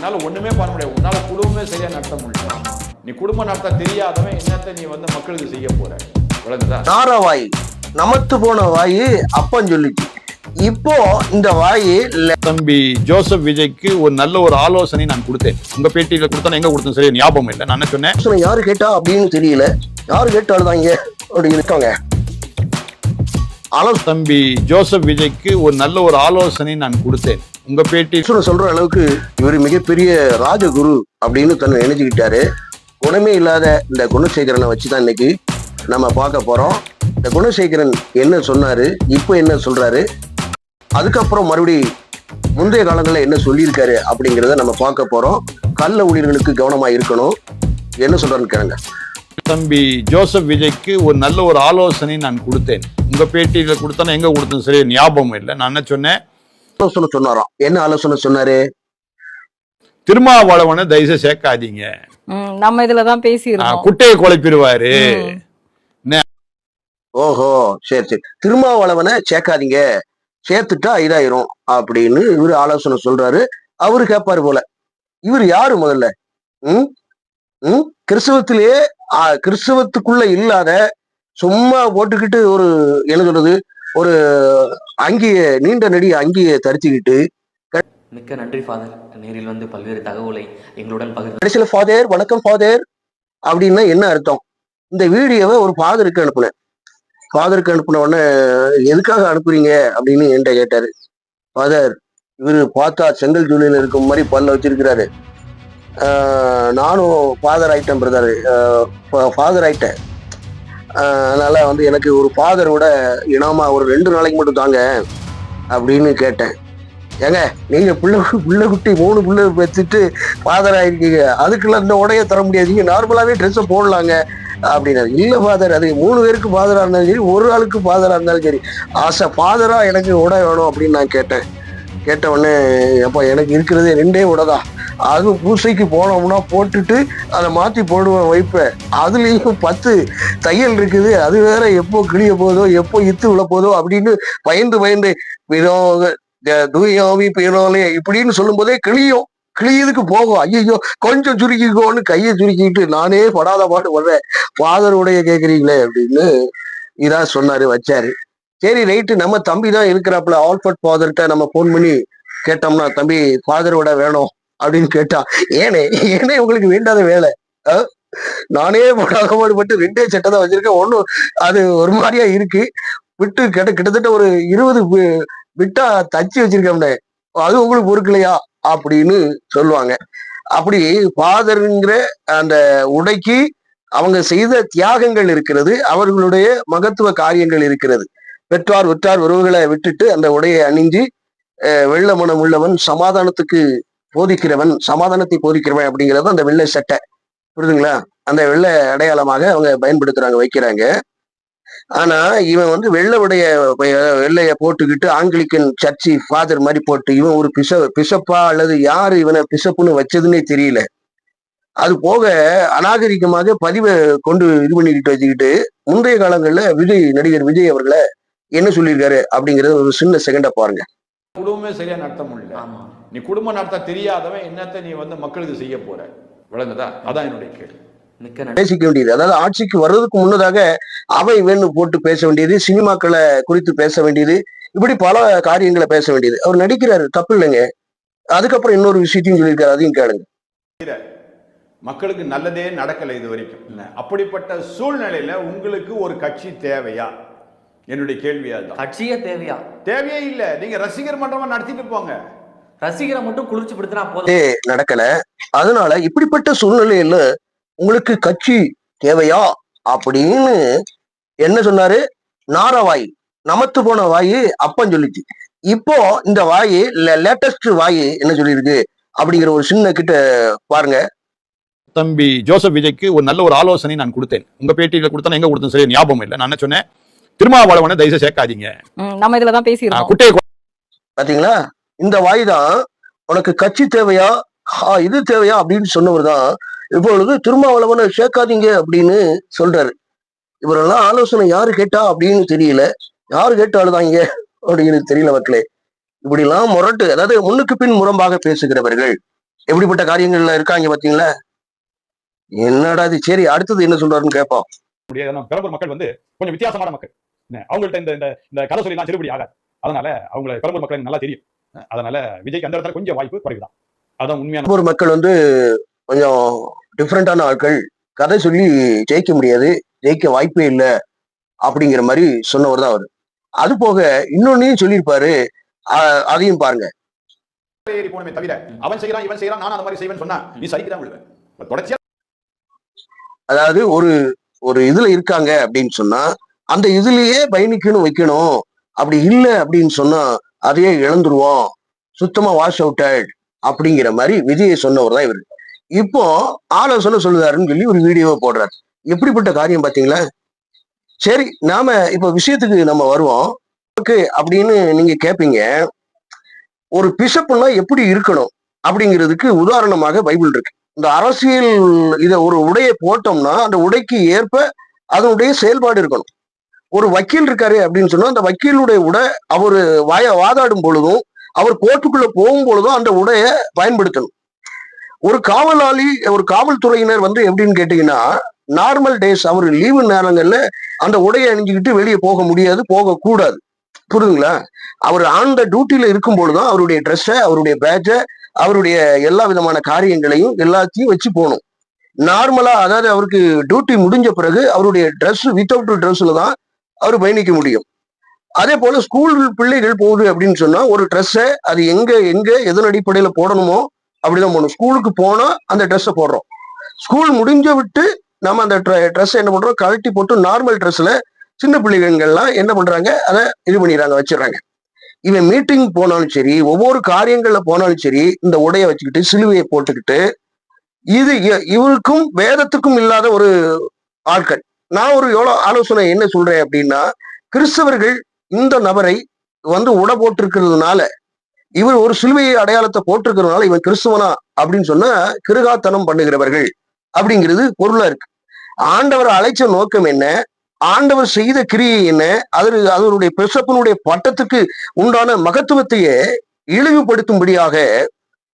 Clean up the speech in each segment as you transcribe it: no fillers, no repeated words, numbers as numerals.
உன்னால ஒண்ணுமே பண்ண முடியாது. உன்னால குடும்பமே சரியா நடத்த முடியல. நீ குடும்பம் நடத்த தெரியாதவன் என்னத்த நீ வந்து மக்களுக்கு செய்ய போற? விளங்குதா? நாரவாய் நமத்து போன வாயு அப்பன்னு சொல்லிச்சு. இப்போ இந்த வாயு தம்பி ஜோசப் விஜய்க்கு ஒரு நல்ல ஒரு ஆலோசனை நான் கொடுத்தேன். உங்க பேட்டியில கொடுத்தா எங்க கொடுத்தேன் சரியா ஞாபகம் இல்லை. நான் என்ன சொன்னேன், யாரு கேட்டா அப்படின்னு தெரியல, யாரு கேட்டாலும் அப்படி இருக்காங்க. தம்பி ஜோசப் விஜய்க்கு ஒரு நல்ல ஒரு ஆலோசனை நான் கொடுத்தேன். உங்க பேட்டி சொல்ற அளவுக்கு இவர் மிகப்பெரிய ராஜகுரு அப்படின்னு தன்னை நினைச்சுக்கிட்டாரு. குணமே இல்லாத இந்த குணசேகரனை வச்சுதான் இன்னைக்கு நம்ம பார்க்க போறோம். இந்த குணசேகரன் என்ன சொன்னாரு, இப்போ என்ன சொல்றாரு, அதுக்கப்புறம் மறுபடி முந்தைய காலங்களில் என்ன சொல்லியிருக்காரு அப்படிங்கிறத நம்ம பார்க்க போறோம். கள்ள ஊழியர்களுக்கு கவனமா இருக்கணும். என்ன சொல்றாருன்னு கேளுங்க. தம்பி ஜோசப் விஜய்க்கு ஒரு நல்ல ஒரு ஆலோசனை நான் கொடுத்தேன். உங்க பேட்டியில கொடுத்தா எங்க கொடுத்தேன் சரியா ஞாபகம் இல்லை. நான் என்ன சொன்னேன், ஆலோசனை சொன்னாராம். என்ன ஆலோசனை சொன்னாரு? திருமாவளவனை தயவுசெய்து சேர்க்காதீங்க, நம்ம இதுலதான் பேசியிருக்கோம், குட்டையை குழப்பிடுவாரு. ஓஹோ, சரி சரி, திருமாவளவனை சேர்க்காதீங்க, சேர்த்துட்டா இதாயிரும் அப்படின்னு இவரு ஆலோசனை சொல்றாரு. அவரு கேட்பாரு போல. இவர் யாரு முதல்ல? கிறிஸ்தவத்திலேயே கிறிஸ்தவத்துக்குள்ள இல்லாத சும்மா போட்டுக்கிட்டு ஒரு என்ன சொல்றது, ஒரு அங்கிய நீண்ட நெடிய அங்கிய தரிச்சுக்கிட்டு மிக்க நன்றி ஃபாதர், நேரில் வந்து பல்வேறு தகவலை எங்களுடன் பகிர்ந்து. கடைசியில ஃபாதர் வணக்கம் ஃபாதர் அப்படின்னா என்ன அர்த்தம்? இந்த வீடியோவை ஒரு ஃபாதருக்கு அனுப்புனேன். ஃபாதருக்கு அனுப்புன உடனே எதுக்காக அனுப்புறீங்க அப்படின்னு என்கிட்ட கேட்டாரு. ஃபாதர், இவரு பார்த்தா செங்கல் ஜூலியில் இருக்கும் மாதிரி பல்ல வச்சிருக்கிறாரு. நானும் ஃபாதர் ஆயிட்டேன் பிரதர், ஃபாதர் ஆயிட்டேன். அதனால வந்து எனக்கு ஒரு ஃபாதரோட இனாமா ஒரு 2 நாளைக்கு மட்டும் தாங்க அப்படின்னு கேட்டேன். ஏங்க, நீங்க பிள்ளை குட்டி 3 பிள்ளை வச்சுட்டு ஃபாதர் ஆயிருக்கீங்க, அதுக்குள்ள இந்த உடைய தர முடியாது, நீங்க நார்மலாவே ட்ரெஸ்ஸை போடலாங்க அப்படின்னாரு. இல்ல ஃபாதர், அது 3 பேருக்கு ஃபாதரா இருந்தாலும் சரி, ஒரு ஆளுக்கு ஃபாதரா இருந்தாலும் சரி, ஆசை ஃபாதரா எனக்கு உடை வேணும் அப்படின்னு நான் கேட்டேன். கேட்ட உடனே, அப்போ எனக்கு இருக்கிறதே 2 உடை தான், அதுவும் பூசைக்கு போனோம்னா போட்டுட்டு அதை மாற்றி போடுவேன் வைப்பேன், அதுலேயும் 10 தையல் இருக்குது, அது வேற எப்போ கிளிய போதோ எப்போ இத்து விழ போதோ அப்படின்னு பயந்து தூயாவி பிறோலே இப்படின்னு சொல்லும் போதே கிளியதுக்கு போகும். ஐயோ கொஞ்சம் சுருக்கிக்கோன்னு கையை சுருக்கிட்டு நானே படாத பாடு வர்றேன், ஃபாதருடைய கேட்குறீங்களே அப்படின்னு இதான் சொன்னாரு, வச்சாரு. சரி ரைட்டு, நம்ம தம்பி தான் இருக்கிறாப்புல, ஆல்பர்ட் ஃபாதர்கிட்ட நம்ம ஃபோன் பண்ணி கேட்டோம்னா, தம்பி ஃபாதரோட வேணும் அப்படின்னு கேட்டா, ஏனே உங்களுக்கு வேண்டாத வேலை, நானே படாத பாடுபட்டு 2 சட்டை தான் வச்சிருக்கேன், ஒன்றும் அது ஒரு மாதிரியா இருக்கு, விட்டு கிட்டத்தட்ட ஒரு 20 விட்டா தச்சு வச்சிருக்கோம்னே, அது உங்களுக்கு பொறுக்கலையா அப்படின்னு சொல்லுவாங்க. அப்படி ஃபாதருங்கிற அந்த உடைக்கு அவங்க செய்த தியாகங்கள் இருக்கிறது, அவர்களுடைய மகத்துவ காரியங்கள் இருக்கிறது. பெற்றார் உற்றார் உறவுகளை விட்டுட்டு அந்த உடையை அணிஞ்சு வெள்ள மனம் உள்ளவன், சமாதானத்துக்கு போதிக்கிறவன், சமாதானத்தை போதிக்கிறவன் அப்படிங்கிறது அந்த வெள்ளை சட்டை, புரியுதுங்களா? அந்த வெள்ளை அடையாளமாக அவங்க பயன்படுத்துறாங்க, வைக்கிறாங்க. ஆனா இவன் வந்து வெள்ளைய போட்டுக்கிட்டு ஆங்கிலிக்கன் சர்ச்சி ஃபாதர் மாதிரி போட்டு, இவன் ஒரு பிஷப்பா அல்லது யாரு இவனை பிஷப்புன்னு வச்சதுன்னே தெரியல. அது போக அநாகரிகமாக பதிவை கொண்டு இது பண்ணிக்கிட்டு வச்சுக்கிட்டு, முந்தைய காலங்கள்ல நடிகர் விஜய் அவர்களை என்ன சொல்லியிருக்காரு அப்படிங்கறது ஒரு சின்ன செகண்டா பாருங்க. குடும்பமே சரியா நடத்த முடியல. நீ குடும்பம் நடத்த தெரியாதவன் என்னத்த நீ வந்து மக்களுக்கு செய்ய போற? விளங்குதா? அதான் என்னுடைய கேள்வி. பேசிக்க வேண்டியது, அதாவது ஆட்சிக்கு வர்றதுக்கு முன்னதாக அவை வேணும் போட்டு பேச வேண்டியது, சினிமாக்களை குறித்து பேச வேண்டியது, இப்படி பல காரியங்களை பேச வேண்டியது. அவர் நடிக்கிறாரு, தப்பு இல்லைங்க. அதுக்கப்புறம் இன்னொரு விஷயத்தையும் சொல்லியிருக்காரு, அதையும் கேளுங்க. மக்களுக்கு நல்லதே நடக்கல இது வரைக்கும். அப்படிப்பட்ட சூழ்நிலையில உங்களுக்கு ஒரு கட்சி தேவையா? என்னுடைய கேள்வியா தான். கட்சியே தேவையா? தேவையே இல்ல, நீங்க ரசிகர் மன்றமா நடத்திட்டு போங்க. ரசிகரை மட்டும் குளிர்ச்சி படுத்தினா போதும். நடக்கல. அதனால இப்படிப்பட்ட சூழ்நிலையில உங்களுக்கு கட்சி தேவையா அப்படின்னு என்ன சொன்னாரு? நாரவாய் நமத்து போன வாயு அப்பன்னு சொல்லிச்சு. இப்போ இந்த வாயு லேட்டஸ்ட் வாயு என்ன சொல்லியிருக்கு அப்படிங்கிற ஒரு சின்ன கிட்ட பாருங்க. தம்பி ஜோசப் விஜய்க்கு ஒரு நல்ல ஒரு ஆலோசனை நான் கொடுத்தேன். உங்க பேட்டியில கொடுத்தா எங்க கொடுத்தேன் சரியா ஞாபகம் இல்லை. நான் என்ன சொன்னேன், திருமாவளவனை தயவுசெய்து சேர்க்காதீங்க, நம்ம இதுலதான் பேசியிருக்கோம், குட்டையை. பாத்தீங்களா? இந்த வாய் தான் உனக்கு கட்சி தேவையா இது தேவையா அப்படின்னு சொன்னவர் தான் இப்பொழுது திருமாவளவனை சேர்க்காதீங்க அப்படின்னு சொல்றாரு. இவரெல்லாம் ஆலோசனை யாரு கேட்டா அப்படின்னு தெரியல, யாரு கேட்டாலுதாங்க அப்படின்னு தெரியல மக்களே. இப்படி எல்லாம் முரட்டு, அதாவது முன்னுக்கு பின் முரம்பாக பேசுகிறவர்கள், எப்படிப்பட்ட காரியங்கள்ல இருக்காங்க பாத்தீங்களா? என்னடா இது? சரி, அடுத்தது என்ன சொல்றாருன்னு கேட்போம். பெரம்பூர் மக்கள் வந்து கொஞ்சம் வித்தியாசமான மக்கள். அவங்கள்ட்ட இந்த இந்த இந்த கதை சொல்லி எல்லாம் செல்லுபடி ஆகாது. அதனால அவங்களை பெரம்பூர் மக்கள் எனக்கு நல்லா தெரியும். அதனால விஜய்க்கு அந்த இடத்துல கொஞ்சம் வாய்ப்பு குறைவுதான். அதான் உண்மையான. பெரம்பூர் மக்கள் வந்து கொஞ்சம் டிஃப்ரெண்டான ஆட்கள். கதை சொல்லி ஜெயிக்க முடியாது, ஜெயிக்க வாய்ப்பே இல்லை அப்படிங்கிற மாதிரி சொன்னவர் தான் அவரு. அது போக இன்னொன்னையும் சொல்லியிருப்பாரு, அதையும் பாருங்க. ஏறி போனமே தவிர அவன் செய்யறான் இவன் செய்யறான் நான் அந்த மாதிரி செய்வேன்னு சொன்னா நீ சரிக்கு தான் விழுவேன். தொடர்ச்சியா அதாவது ஒரு ஒரு இதுல இருக்காங்க அப்படின்னு சொன்னா அந்த இதுலயே பயணிக்கணும் வைக்கணும். அப்படி இல்லை அப்படின்னு சொன்னா அதையே இழந்துருவோம், சுத்தமா வாஷ் அவுட்டட் அப்படிங்கிற மாதிரி விஜயை சொன்னவர் தான் இவரு. இப்போ ஆலோசனை சொல்லுதாருன்னு சொல்லி ஒரு வீடியோவை போடுறாரு. எப்படிப்பட்ட காரியம் பாத்தீங்களா? சரி, நாம இப்ப விஷயத்துக்கு நம்ம வருவோம். அப்படின்னு நீங்க கேட்பீங்க, ஒரு பிஷப்னா எப்படி இருக்கணும் அப்படிங்கிறதுக்கு உதாரணமாக பைபிள் இருக்கு. இந்த அரசியல் இத ஒரு உடையை போட்டோம்னா அந்த உடைக்கு ஏற்ப அதனுடைய செயல்பாடு இருக்கணும். ஒரு வக்கீல் இருக்காரு அப்படின்னு சொன்னா அந்த வக்கீலுடைய உடை அவரு வாதாடும் பொழுதும் அவர் கோர்ட்டுக்குள்ள போகும் பொழுதும் அந்த உடையை பயன்படுத்தணும். ஒரு காவலாளி, ஒரு காவல்துறையினர் வந்து எப்படின்னு கேட்டீங்கன்னா, நார்மல் டேஸ் அவர் லீவு நேரங்கள்ல அந்த உடையை அணிஞ்சுக்கிட்டு வெளியே போக முடியாது, போகக்கூடாது. புரியுதுங்களா? அவர் ஆன் த டியூட்டியில இருக்கும் பொழுதுதான் அவருடைய ட்ரெஸ்ஸை, அவருடைய பேட்சை, அவருடைய எல்லா விதமான காரியங்களையும் எல்லாத்தையும் வச்சு போகணும். நார்மலா, அதாவது அவருக்கு டியூட்டி முடிஞ்ச பிறகு அவருடைய ட்ரெஸ் வித்தவுட் ட்ரெஸ்ல தான் அவர் பயணிக்க முடியும். அதே போல ஸ்கூல் பிள்ளைகள் போகுது அப்படின்னு சொன்னா ஒரு ட்ரெஸ்ஸை அது எங்க எதன் அடிப்படையில போடணுமோ அப்படிதான் போகணும். ஸ்கூலுக்கு போனா அந்த ட்ரெஸ்ஸை போடுறோம். ஸ்கூல் முடிஞ்ச விட்டு நம்ம அந்த ட்ரெஸ்ஸை என்ன பண்றோம், கழட்டி போட்டு நார்மல் ட்ரெஸ்ல சின்ன பிள்ளைகள்லாம் என்ன பண்றாங்க, அதை இது பண்ணிடுறாங்க, வச்சிடறாங்க. இவன் மீட்டிங் போனாலும் சரி, ஒவ்வொரு காரியங்கள்ல போனாலும் சரி, இந்த உடையை வச்சுக்கிட்டு சிலுவையை போட்டுக்கிட்டு, இது இவருக்கும் வேதத்துக்கும் இல்லாத ஒரு ஆட்கள். நான் ஒரு எவ்வளவு ஆலோசனை என்ன சொல்றேன் அப்படின்னா, கிறிஸ்தவர்கள் இந்த நபரை வந்து உடை போட்டிருக்கிறதுனால, இவர் ஒரு சிலுவையை அடையாளத்தை போட்டிருக்கிறதுனால இவன் கிறிஸ்துவனா அப்படின்னு சொன்னா கிருகாத்தனம் பண்ணுகிறவர்கள் அப்படிங்கிறது பொருளா இருக்கு. ஆண்டவர் அழைச்ச நோக்கம் என்ன, ஆண்டவர் செய்த கிரியை என்ன, அவருடைய பிஷப்பினுடைய பட்டத்துக்கு உண்டான மகத்துவத்தையே இழிவுபடுத்தும்படியாக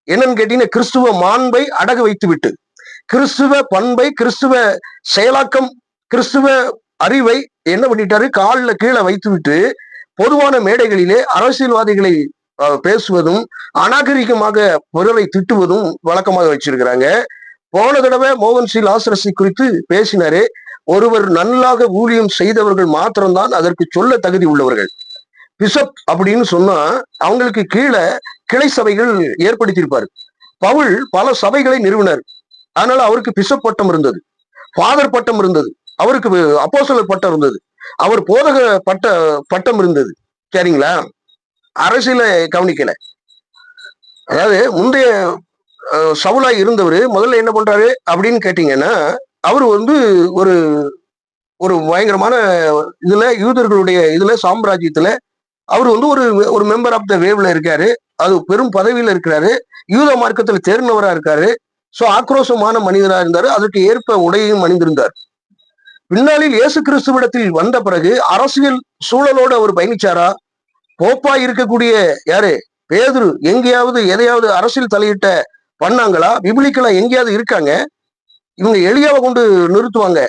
என்னன்னு கேட்டீங்கன்னா, கிறிஸ்துவ மாண்பை அடகு வைத்து விட்டு, கிறிஸ்துவ பண்பை, கிறிஸ்துவ செயலாக்கம், கிறிஸ்துவ அறிவை என்ன பண்ணிட்டாரு, காலில் கீழே வைத்து விட்டு பொதுவான மேடைகளிலே அரசியல்வாதிகளை பேசுவதும் அநாகரிகமாக பிறரை திட்டுவதும் வழக்கமாக வச்சிருக்கிறாங்க. போன தடவை மோகன் சி லாசரஸை குறித்து பேசினாரு. ஒருவர் நல்லாக ஊழியம் செய்தவர்கள் மாத்திரம்தான் அதற்கு சொல்ல தகுதி உள்ளவர்கள். பிஷப் அப்படின்னு சொன்னா அவங்களுக்கு கீழே கிளை சபைகள் ஏற்படுத்தியிருப்பாரு. பவுல் பல சபைகளை நிறுவினார். அதனால அவருக்கு பிஷப் பட்டம் இருந்தது, ஃபாதர் பட்டம் இருந்தது, அவருக்கு அப்போஸ்தலர் பட்டம் இருந்தது, அவர் போதக பட்டம் இருந்தது. சரிங்களா? அரசியல கவனிக்கல. அதாவது முந்தைய சவுலா இருந்தவர் முதல்ல என்ன பண்றாரு அப்படின்னு கேட்டீங்கன்னா, அவர் வந்து ஒரு ஒரு பயங்கரமான இதுல யூதர்களுடைய இதுல சாம்ராஜ்யத்துல அவர் வந்து ஒரு மெம்பர் ஆஃப் த வேவ்ல இருக்காரு. அது பெரும் பதவியில இருக்கிறாரு. யூத மார்க்கத்துல தேர்ந்தவரா இருக்காரு. சோ ஆக்ரோஷமான மனிதரா இருந்தாரு. அதற்கு ஏற்ப உடையையும் அணிந்திருந்தார். பின்னாளில் இயேசு கிறிஸ்துவிடத்தில் வந்த பிறகு அரசியல் சூழலோடு அவர் பயணிச்சாரா? போப்பா இருக்கக்கூடிய யாரு பேதுரு எங்கேயாவது எதையாவது அரசியல் தலையிட்ட பண்ணாங்களா? பிபிலிக்கலா எங்கேயாவது இருக்காங்க? இவங்க எளியாவை கொண்டு நிறுத்துவாங்க.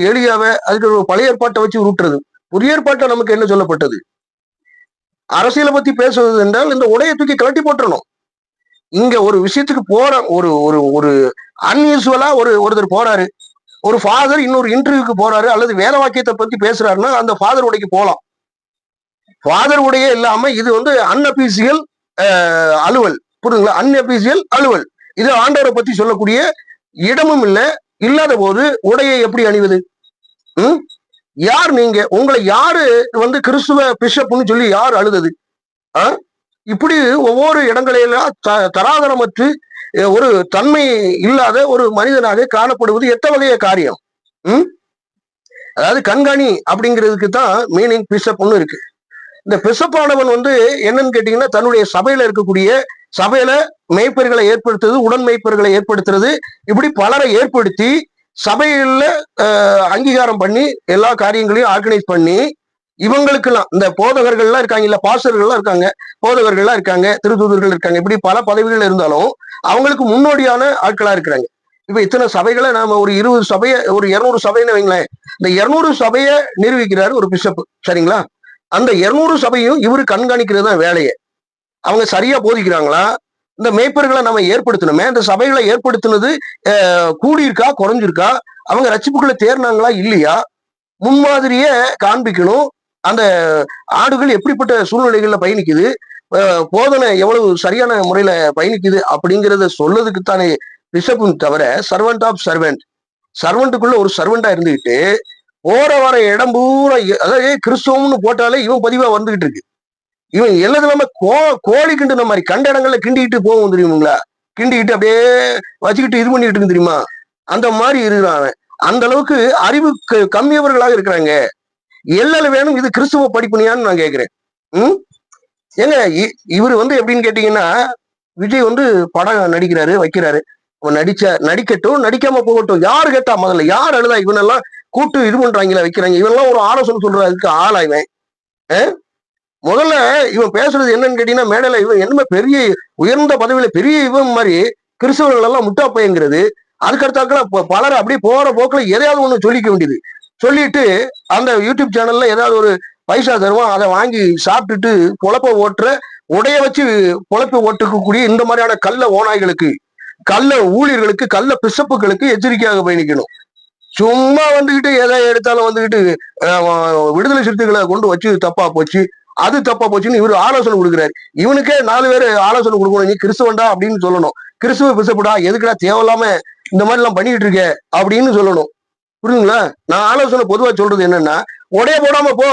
எளியாவை அதுக்கு பழைய ஏற்பாட்டை வச்சு உருட்டுறது. புதிய ஏற்பாட்டை நமக்கு என்ன சொல்லப்பட்டது? அரசியலை பத்தி பேசுவது என்றால் இந்த உடையை தூக்கி கழட்டி போட்டுறணும். இங்க ஒரு விஷயத்துக்கு போற ஒரு ஒரு ஒரு அன்யூசுவலா ஒருத்தர் போறாரு, ஒரு ஃபாதர் இன்னொரு இன்டர்வியூக்கு போறாரு அல்லது வேத வாக்கியத்தை பத்தி பேசுறாருன்னா அந்த ஃபாதர் உடைக்கு போகலாம். ஃபாதர் உடையே இல்லாம இது வந்து அன்அபீசியல் அலுவல். புரியுதுங்களா? அன்அபீசியல் அலுவல். இது ஆண்டவரை பத்தி சொல்லக்கூடிய இடமும் இல்லை. இல்லாத போது உடையை எப்படி அணிவது? யார் நீங்க? உங்களை யாரு வந்து கிறிஸ்துவ பிஷப்னு சொல்லி யார் அழுதது? இப்படி ஒவ்வொரு இடங்களிலும் தராதரமற்று ஒரு தன்மை இல்லாத ஒரு மனிதனாக காணப்படுவது எத்த வகைய காரியம்? அதாவது கண்காணி அப்படிங்கிறதுக்கு தான் மீனிங் பிஷப்னு இருக்கு. இந்த பிஷப்பானவன் வந்து என்னன்னு கேட்டீங்கன்னா, தன்னுடைய சபையில இருக்கக்கூடிய சபையில மேய்ப்பர்களை ஏற்படுத்துறது, உடன் மேய்ப்பர்களை ஏற்படுத்துறது, இப்படி பலரை ஏற்படுத்தி சபையில அங்கீகாரம் பண்ணி எல்லா காரியங்களையும் ஆர்கனைஸ் பண்ணி இவங்களுக்கெல்லாம் இந்த போதகர்கள்லாம் இருக்காங்க, இல்ல பாஸ்டர்கள்லாம் இருக்காங்க, போதகர்கள்லாம் இருக்காங்க, திருத்தூதர்கள் இருக்காங்க, இப்படி பல பதவிகள் இருந்தாலும் அவங்களுக்கு முன்னோடியான ஆட்களா இருக்கிறாங்க. இப்ப இத்தனை சபைகளை நாம ஒரு 20 சபையை, ஒரு 200 சபைன்னு வைங்களேன். இந்த 200 சபையை நிர்வகிக்கிறாரு ஒரு பிஷப், சரிங்களா? அந்த 200 சபையும் இவரு கண்காணிக்கிறது தான் வேலையை. அவங்க சரியா போதிக்கிறாங்களா? இந்த மேய்ப்பர்களை நம்ம ஏற்படுத்தணுமே, இந்த சபைகளை ஏற்படுத்தினது கூடியிருக்கா குறைஞ்சிருக்கா, அவங்க ரட்சிப்புக்குள்ள தேர்னாங்களா இல்லையா, முன்மாதிரியே காண்பிக்கணும். அந்த ஆடுகள் எப்படிப்பட்ட சூழ்நிலைகள்ல பயணிக்குது, போதனை எவ்வளவு சரியான முறையில பயணிக்குது அப்படிங்கிறத சொல்லதுக்குத்தானே பிஷப்பும் தவிர சர்வெண்ட் ஆஃப் சர்வெண்ட், சர்வெண்ட்டுக்குள்ள ஒரு சர்வெண்டா இருந்துகிட்டு போற வர இடம் பூரா அதாவது கிறிஸ்தவம்னு போட்டாலே இவன் பதிவா வந்துகிட்டு இருக்கு. இவன் எல்லாத்துலாம கோழி கிண்டுன மாதிரி கண்ட இடங்கள்ல கிண்டிக்கிட்டு போகும் தெரியுங்களா, கிண்டிக்கிட்டு அப்படியே வச்சுக்கிட்டு இது பண்ணிட்டு இருக்கு தெரியுமா, அந்த மாதிரி இருக்கிறான். அந்த அளவுக்கு அறிவு கம்மியவர்களாக இருக்கிறாங்க. எல்ல வேணும். இது கிறிஸ்துவ படிப்புனியான்னு நான் கேட்கிறேன். ஏங்க இவர் எப்படின்னு கேட்டீங்கன்னா, விஜய் படம் நடிக்கிறாரு, வைக்கிறாரு. அவன் நடிக்கட்டும், நடிக்காம போகட்டும். யாரு கேட்டா முதல்ல, யார் அழுதா? இவனெல்லாம் கூட்டு இது பண்றாங்களா, வைக்கிறாங்க. இவனெல்லாம் ஒரு ஆலோசனை சொல்றதுக்கு ஆளா இவன்? முதல்ல இவன் பேசுறது என்னன்னு கேட்டீங்கன்னா, மேடையில இவன் என்ன பெரிய உயர்ந்த பதவியில பெரிய இவன் மாதிரி கிறிஸ்தவர்கள் எல்லாம் முட்டா பையங்கிறது. அதுக்கடுத்தாக்க பலர் அப்படியே போற போக்குல எதையாவது ஒண்ணு சொல்லிக்க வேண்டியது. சொல்லிட்டு அந்த யூடியூப் சேனல்ல ஏதாவது ஒரு பைசா தருவான், அதை வாங்கி சாப்பிட்டுட்டு பொழப்ப ஓட்டுற, உடைய வச்சு பொழப்ப ஓட்டுக்கக்கூடிய இந்த மாதிரியான கள்ள ஓநாய்களுக்கு, கள்ள ஊழியர்களுக்கு, கள்ள பிசப்புகளுக்கு எச்சரிக்கையாக பயணிக்கணும். சும்மா எதை எடுத்தாலும் விடுதலை சிறுத்தைகளை கொண்டு வச்சு தப்பா போச்சு, அது தப்பா போச்சுன்னு இவரு ஆலோசனை கொடுக்குறாரு. இவனுக்கே 4 பேர் ஆலோசனை கொடுக்கணும். நீ கிறிஸ்துவண்டா அப்படின்னு சொல்லணும். கிறிஸ்துவ பிசப்புடா, எதுக்குடா தேவையில்லாம இந்த மாதிரி எல்லாம் பண்ணிட்டு இருக்க அப்படின்னு சொல்லணும். புரியுதுங்களா? நான் ஆலோசனை பொதுவா சொல்றது என்னன்னா, உடைய போடாம போ,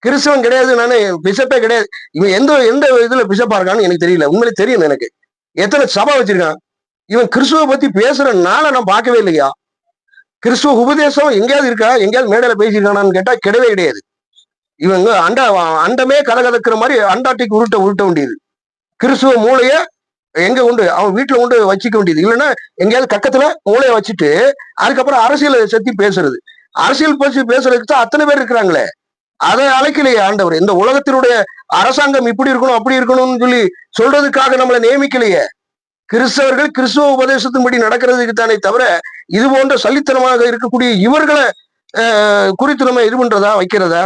கிறிஸ்தவன் கிடையாது, நானு பிசப்பே கிடையாது. இவன் எந்த இதுல பிசப்பா இருக்கான்னு எனக்கு தெரியல. உண்மையிலே தெரியும் எனக்கு. எத்தனை சபை வச்சிருக்கான் இவன். கிறிஸ்துவ பத்தி பேசுறனால நான் பார்க்கவே இல்லையா? கிறிஸ்துவ உபதேசம் எங்கேயாவது இருக்கா? எங்கேயாவது மேடையில பேசியிருக்கானான்னு கேட்டா கிடையவே கிடையாது. இவங்க அண்டமே கதக்கிற மாதிரி அண்டாட்டிக்கு உருட்ட வேண்டியது. கிறிஸ்துவ மூளைய எங்க அவன் வீட்டுல வச்சுக்க வேண்டியது. இல்லைன்னா எங்கேயாவது பக்கத்துல மூளைய வச்சுட்டு அதுக்கப்புறம் அரசியலை சத்தி பேசுறது. அரசியல் பற்றி பேசுறதுக்கு தான் அத்தனை பேர் இருக்கிறாங்களே. அதை அழைக்கலையே ஆண்டவர். இந்த உலகத்தினுடைய அரசாங்கம் இப்படி இருக்கணும் அப்படி இருக்கணும்னு சொல்லி சொல்றதுக்காக நம்மளை நியமிக்கலையே. கிறிஸ்தவர்கள் கிறிஸ்துவ உபதேசத்தின்படி நடக்கிறதுக்கு தானே தவிர இது போன்ற சலித்தனமாக இருக்கக்கூடிய இவர்களை குறித்து நம்ம இது பண்றதா, வைக்கிறதா?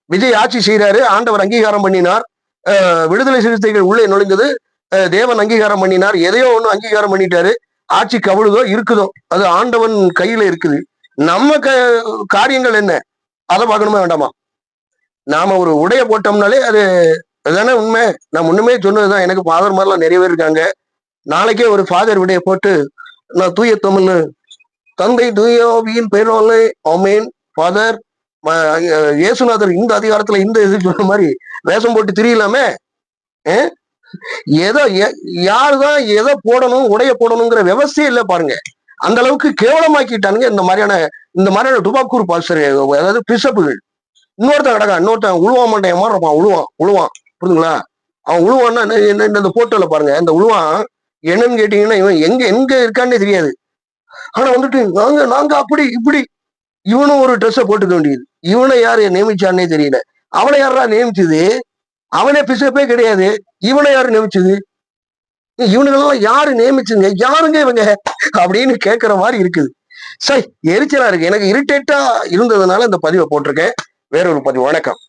விஜய் ஆட்சி செய்யறாரு, ஆண்டவர் அங்கீகாரம் பண்ணினார். விடுதலை சிறுத்தைகள் உள்ளே நுழைந்தது, தேவன் அங்கீகாரம் பண்ணினார். எதையோ ஒண்ணு அங்கீகாரம் பண்ணிட்டாரு. ஆட்சி கவிழுதோ இருக்குதோ அது ஆண்டவன் கையில இருக்குது. நம்ம காரியங்கள் என்ன, அதை பார்க்கணுமா வேண்டாமா? நாம ஒரு உடைய போட்டோம்னாலே அதுதானே உண்மை. நான் முன்னுமே சொன்னதுதான். எனக்கு ஃபாதர் மாதிரிலாம் நிறைய பேர் இருக்காங்க. நாளைக்கே ஒரு ஃபாதர் விடைய போட்டு நான் தூய தமிழ்னு, தந்தை தூயாவியின் பெயராலே ஆமென் ஃபாதர் இயேசுநாதர் இந்த அதிகாரத்துல இந்த இது சொன்ன மாதிரி வேஷம் போட்டு திரியலாமே. யாருதான் எதை போடணும், உடைய போடணுங்கிற விவசாயம் இல்லை பாருங்க. அந்த அளவுக்கு கேவலமாக்கிட்டானுங்க இந்த மாதிரியான டுபாக்கூர் பாஸ்டர், அதாவது பிஷப்புகள். இன்னொருத்தன் கிடக்கான், இன்னொருத்தன் உழுவான் மாட்டேன் மாதிரி இருப்பான். உழுவான் புரியுதுங்களா? அவன் உழுவான்னா இந்த போட்டோல பாருங்க. இந்த உழுவான் என்னன்னு கேட்டீங்கன்னா, இவன் எங்க இருக்கான்னே தெரியாது. ஆனா நாங்க அப்படி இப்படி. இவனும் ஒரு ட்ரெஸ்ஸை போட்டுக்க வேண்டியது. இவனை யாரு நியமிச்சான்னே தெரியல. அவனை யாரா நியமிச்சது? அவனே பிசப்பே கிடையாது. இவனை யாரு நியமிச்சது? இவனுங்களெல்லாம் யாரு நியமிச்சுங்க, யாருங்க இவங்க அப்படின்னு கேட்கிற மாதிரி இருக்குது. சரி, எரிச்சலா இருக்கு. எனக்கு இரிட்டேட்டா இருந்ததுனால இந்த பதிவை போட்டிருக்கேன். வேற ஒரு பதிவு. வணக்கம்.